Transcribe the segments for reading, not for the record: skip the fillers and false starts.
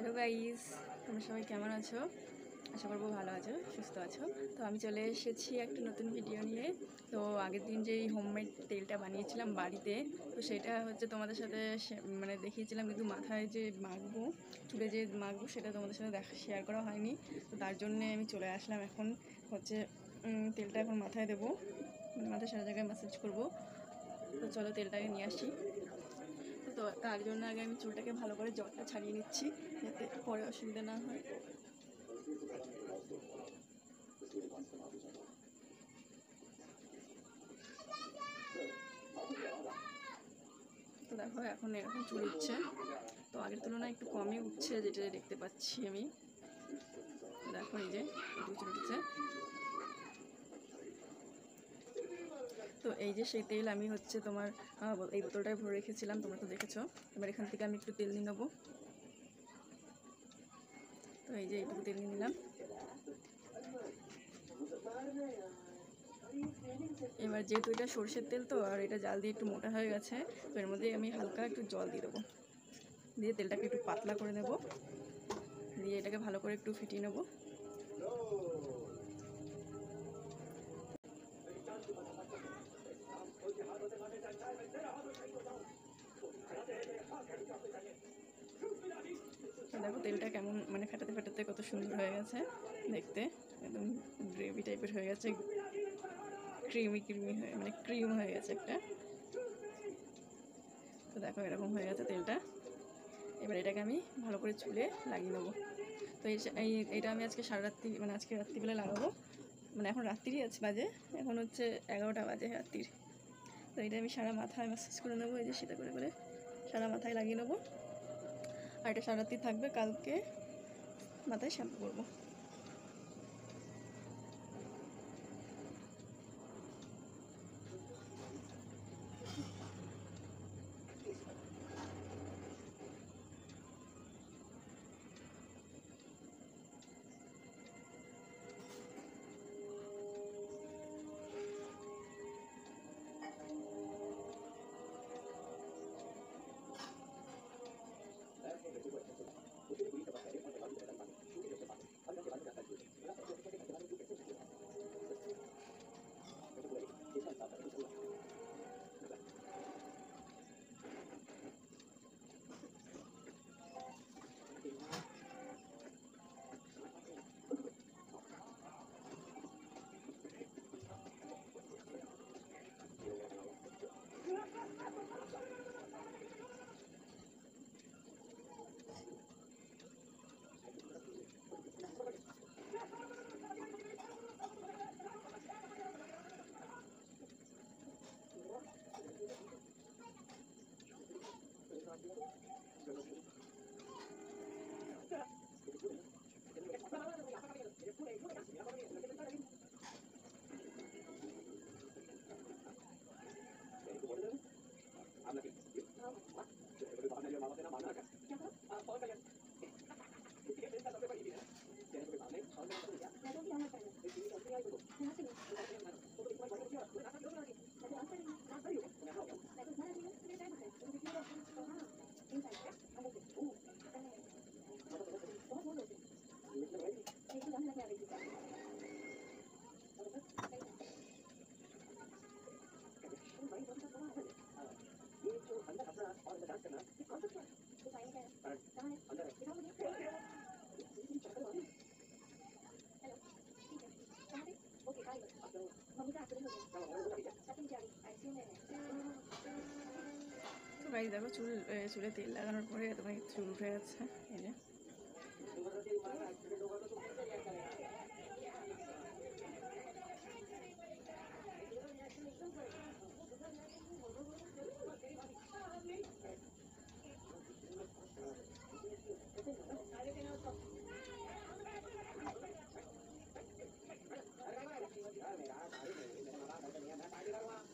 Hello guys, তোমরা সবাই কেমন আছো? আশা করবো ভালো আছো, সুস্থ আছো। তো আমি চলে এসেছি একটা নতুন ভিডিও নিয়ে। তো আগের দিন যেই হোমমেড তেলটা বানিয়েছিলাম বাড়িতে, তো সেটা হচ্ছে তোমাদের সাথে মানে দেখিয়েছিলাম, কিন্তু মাথায় যে মাখবো, চুলে যে মাখবো, সেটা তোমাদের সাথে শেয়ার করা হয়নি। তো তার জন্যে আমি চলে আসলাম। এখন হচ্ছে তেলটা এখন মাথায় দেবো, মাথায় সারা জায়গায় ম্যাসাজ করবো। তো চলো তেলটাকে নিয়ে আসি। তো তার জন্য আগে আমি চুলটাকে ভালো করে জলটা ছাড়িয়ে নিচ্ছি, যাতে পরে অসুবিধা না হয়। তো দেখো এখন এরকম চুল উঠছে, তো আগের তুলনায় একটু কমই উঠছে, যেটা দেখতে পাচ্ছি আমি। দেখো এই যে একটু চুল উঠছে। তো এই যে সেই তেল আমি হচ্ছে তোমার এই বোতলটায় ভরে রেখেছিলাম, তোমরা তো দেখেছো। এবার এখান থেকে আমি একটু তেল নিয়ে নেবো। তো এই যে এইটুকু তেল নিয়ে নিলাম। এবার যেহেতু এটা সরষের তেল, তো আর এটা জাল দিয়ে একটু মোটা হয়ে গেছে, তো এর মধ্যে আমি হালকা একটু জল দিয়ে দেবো, দিয়ে তেলটাকে একটু পাতলা করে নেব, দিয়ে এটাকে ভালো করে একটু ফিটিয়ে নেব। দেখো তেলটা কেমন মানে ফেটাতে ফেটাতে কত সুন্দর হয়ে গেছে দেখতে, একদম গ্রেভি টাইপের হয়ে গেছে, ক্রিমি হয়ে মানে ক্রিম হয়ে গেছে একটা। তো দেখো এরকম হয়ে গেছে তেলটা। এবার এটাকে আমি ভালো করে চুলে লাগিয়ে নেবো। তো এইটা আমি আজকে সারা রাত্রি মানে আজকে রাত্রিবেলা লাগাবো, মানে এখন রাত্রিরই আছে, বাজে এখন হচ্ছে 11টা বাজে রাত্রির। তো এটা আমি সারা মাথায় ম্যাসাজ করে নেবো, এই যে সেটা করে করে সারা মাথায় লাগিয়ে নেবো। আর এটা সারা রাত্রি থাকবে, কালকে মাথায় শ্যাম্পু করবো। তো গাইস দেখো চুলে তেল লাগানোর পরে তোমার চুল উঠে গেছে, এই যে।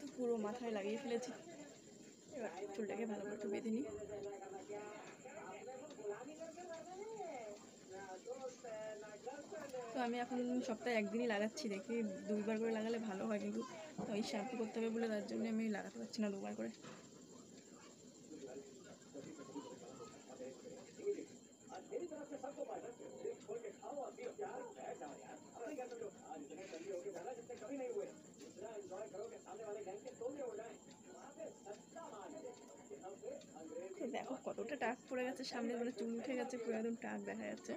তো পুরো মাথায় লাগিয়ে ফেলেছি, এবার চুলটাকে ভালো করে একটু বেঁধে নিই। তো আমি এখন সপ্তাহে একদিনই লাগাচ্ছি, দেখি 2বার করে লাগালে ভালো হয়, কিন্তু ওই শ্যাম্পু করতে হবে বলে তার জন্য আমি লাগাতে পারছি না 2বার করে। টাক পড়ে গেছে সামনে, মানে চুল উঠে গেছে পুরো, একদম টাক দেখা যাচ্ছে।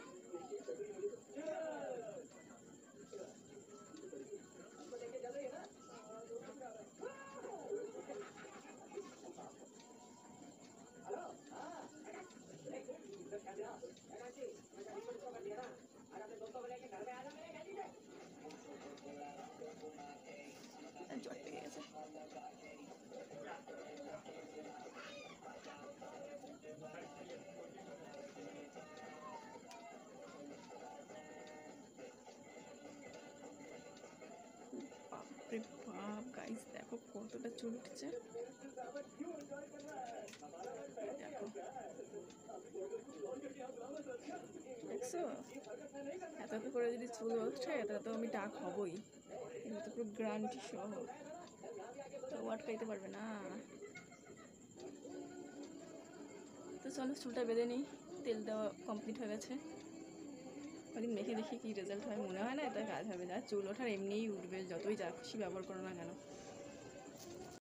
জট পেয়ে গেছে। বাপরে বাপ গাইস, দেখো কতটা চুল উঠছে। দেখো দেখছো, এত এত করে যদি চুল ওঠে তাহলে তো আমি টাক হবই। এটা তো পুরো গ্রান্টি সহ, তো আটকাইতে পারবে না। তো চলো চুলটা বেঁধে নিই, তেল দেওয়া কমপ্লিট হয়ে গেছে। ওদিন মেখে দেখি কী রেজাল্ট হয়, মনে হয় না এটা কাজ হবে। যা চুল ওঠার এমনিই উঠবে, যতই যা খুশি ব্যবহার করো না কেন।